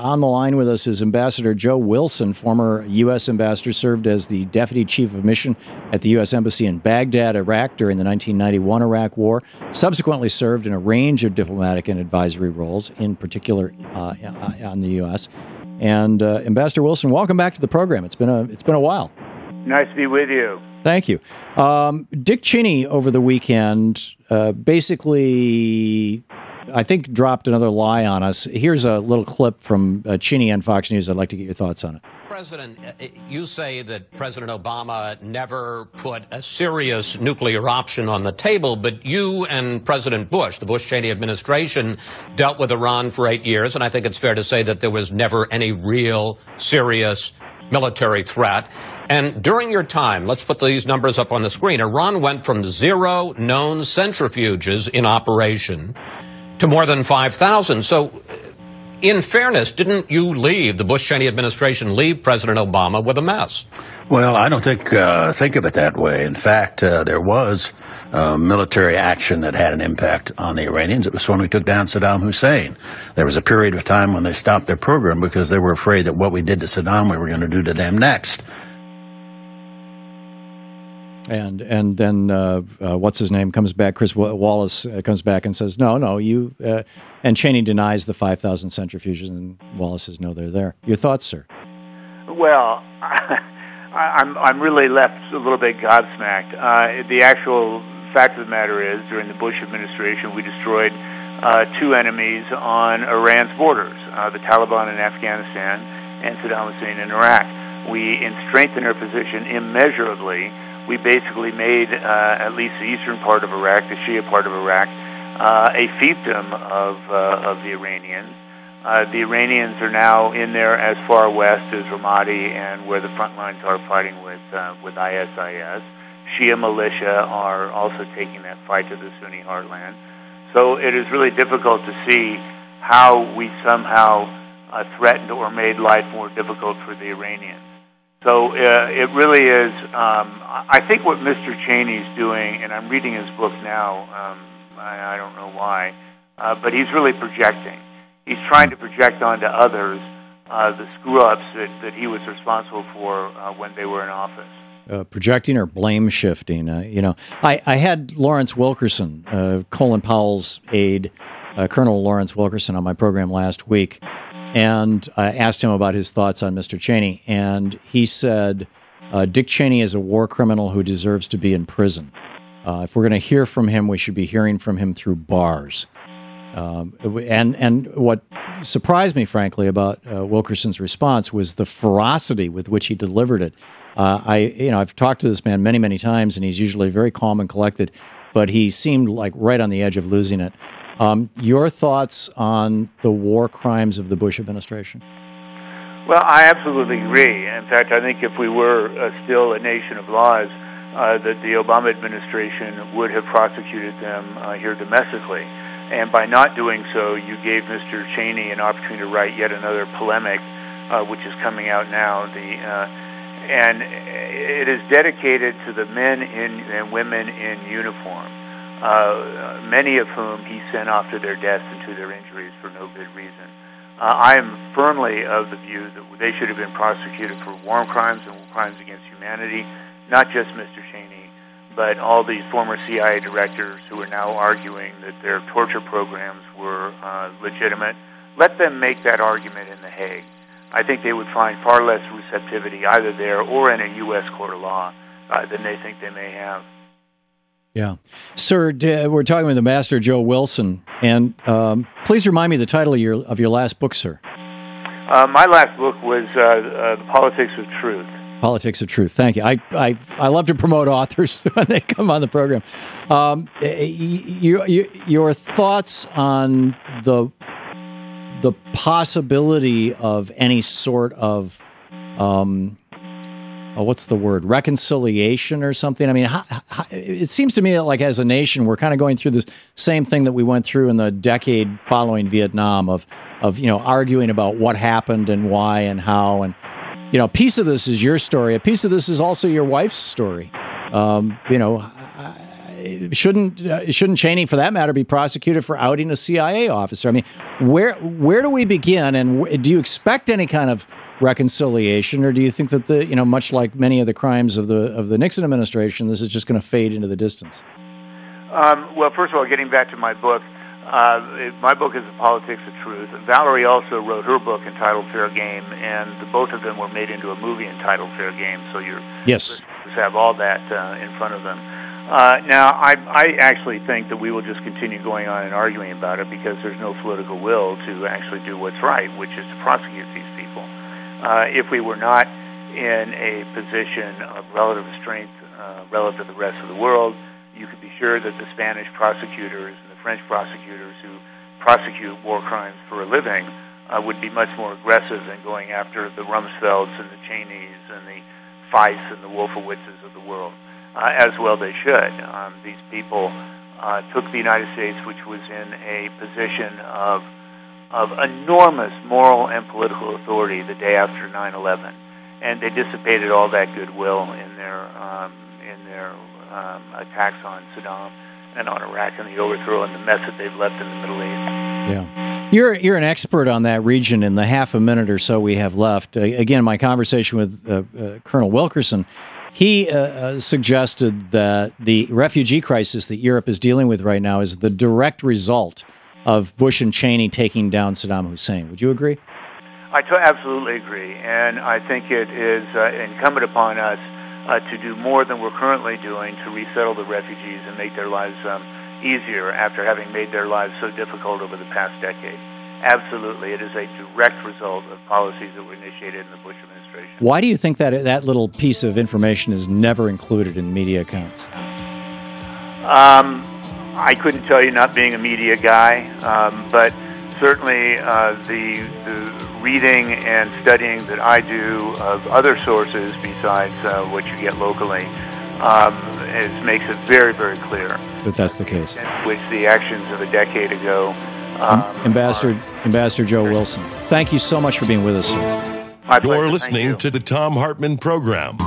on the line with us is Ambassador Joe Wilson, former U.S. ambassador, served as the Deputy Chief of Mission at the U.S. Embassy in Baghdad, Iraq during the 1991 Iraq War, subsequently served in a range of diplomatic and advisory roles, in particular on the U.S. And Ambassador Wilson, welcome back to the program. It's been a while. Nice to be with you. Thank you. Dick Cheney over the weekend basically, I think, dropped another lie on us. Here's a little clip from Cheney on Fox News. I'd like to get your thoughts on it. President, you say that President Obama never put a serious nuclear option on the table, but you and President Bush, the Bush-Cheney administration, dealt with Iran for 8 years, and I think it's fair to say that there was never any real serious military threat. And during your time, let's put these numbers up on the screen, Iran went from 0 known centrifuges in operation to more than 5,000. So, in fairness, didn't you leave, the Bush-Cheney administration, leave President Obama with a mess? Well, I don't think of it that way. In fact, there was military action that had an impact on the Iranians. It was when we took down Saddam Hussein. There was a period of time when they stopped their program because they were afraid that what we did to Saddam, we were going to do to them next. And then what's his name comes back, Chris Wallace comes back and says, no, you, and Cheney denies the 5,000 centrifuges, and Wallace says, no, they're there. Your thoughts, sir? Well, I'm really left a little bit gobsmacked. The actual fact of the matter is, during the Bush administration, we destroyed 2 enemies on Iran's borders, the Taliban in Afghanistan and Saddam Hussein in Iraq. We strengthened our position immeasurably. We basically made at least the eastern part of Iraq, the Shia part of Iraq, a fiefdom of the Iranians. The Iranians are now in there as far west as Ramadi and where the front lines are fighting with ISIS. Shia militia are also taking that fight to the Sunni heartland. So it is really difficult to see how we somehow threatened or made life more difficult for the Iranians. So it really is, I think what Mr. Cheney's doing, and I'm reading his book now, I don't know why, but he's really projecting. He's trying to project onto others the screw-ups that he was responsible for when they were in office. Projecting or blame shifting. I had Lawrence Wilkerson, Colin Powell's aide, Colonel Lawrence Wilkerson, on my program last week. And I asked him about his thoughts on Mr. Cheney, and he said, Dick Cheney is a war criminal who deserves to be in prison. If we're going to hear from him, we should be hearing from him through bars. And what surprised me, frankly, about Wilkerson's response was the ferocity with which he delivered it. I've talked to this man many, many times, and he's usually very calm and collected, but he seemed like right on the edge of losing it. Your thoughts on the war crimes of the Bush administration? Well, I absolutely agree. In fact, I think if we were still a nation of laws, that the Obama administration would have prosecuted them here domestically. And by not doing so, you gave Mr. Cheney an opportunity to write yet another polemic, which is coming out now. And it is dedicated to the men and women in uniform. Many of whom he sent off to their deaths and to their injuries for no good reason. I am firmly of the view that they should have been prosecuted for war crimes and crimes against humanity, not just Mr. Cheney, but all these former CIA directors who are now arguing that their torture programs were legitimate. Let them make that argument in The Hague. I think they would find far less receptivity either there or in a U.S. court of law than they think they may have. Yeah. Sir, we're talking with Ambassador Joe Wilson, and please remind me the title of your last book, sir. My last book was The Politics of Truth. Politics of Truth. Thank you. I love to promote authors when they come on the program. Your thoughts on the possibility of any sort of what's the word? Reconciliation or something? I mean, it seems to me that, like, as a nation, we're kind of going through the same thing that we went through in the decade following Vietnam of arguing about what happened and why and how. And, a piece of this is your story. A piece of this is also your wife's story. shouldn't Cheney, for that matter, be prosecuted for outing a CIA officer? I mean, where do we begin, and do you expect any kind of reconciliation, or do you think that much like many of the crimes of the Nixon administration, this is just going to fade into the distance? Well, first of all, getting back to my book. My book is The Politics of Truth. Valerie also wrote her book entitled Fair Game, and both of them were made into a movie entitled Fair Game, so your listeners have all that in front of them. Now, I actually think that we will just continue going on and arguing about it because there's no political will to actually do what's right, which is to prosecute these people. If we were not in a position of relative strength relative to the rest of the world, you could be sure that the Spanish prosecutors and the French prosecutors who prosecute war crimes for a living would be much more aggressive in going after the Rumsfelds and the Cheneys and the Feiss and the Wolfowitzes of the world, as well they should. These people took the United States, which was in a position of enormous moral and political authority the day after 9/11, and they dissipated all that goodwill in their attacks on Saddam and on Iraq and the overthrow and the mess that they've left in the Middle East. Yeah. You're an expert on that region. In the half a minute or so we have left, again, my conversation with Colonel Wilkerson, he suggested that the refugee crisis that Europe is dealing with right now is the direct result of Bush and Cheney taking down Saddam Hussein. Would you agree? I absolutely agree, and I think it is incumbent upon us to do more than we're currently doing to resettle the refugees and make their lives easier after having made their lives so difficult over the past decade. Absolutely, it is a direct result of policies that were initiated in the Bush administration. Why do you think that little piece of information is never included in media accounts? I couldn't tell you, not being a media guy, but certainly the reading and studying that I do of other sources besides what you get locally makes it very, very clear that that's the case. Which the actions of a decade ago. Ambassador Joe Wilson, thank you so much for being with us, sir. You're listening to the Thom Hartmann Program.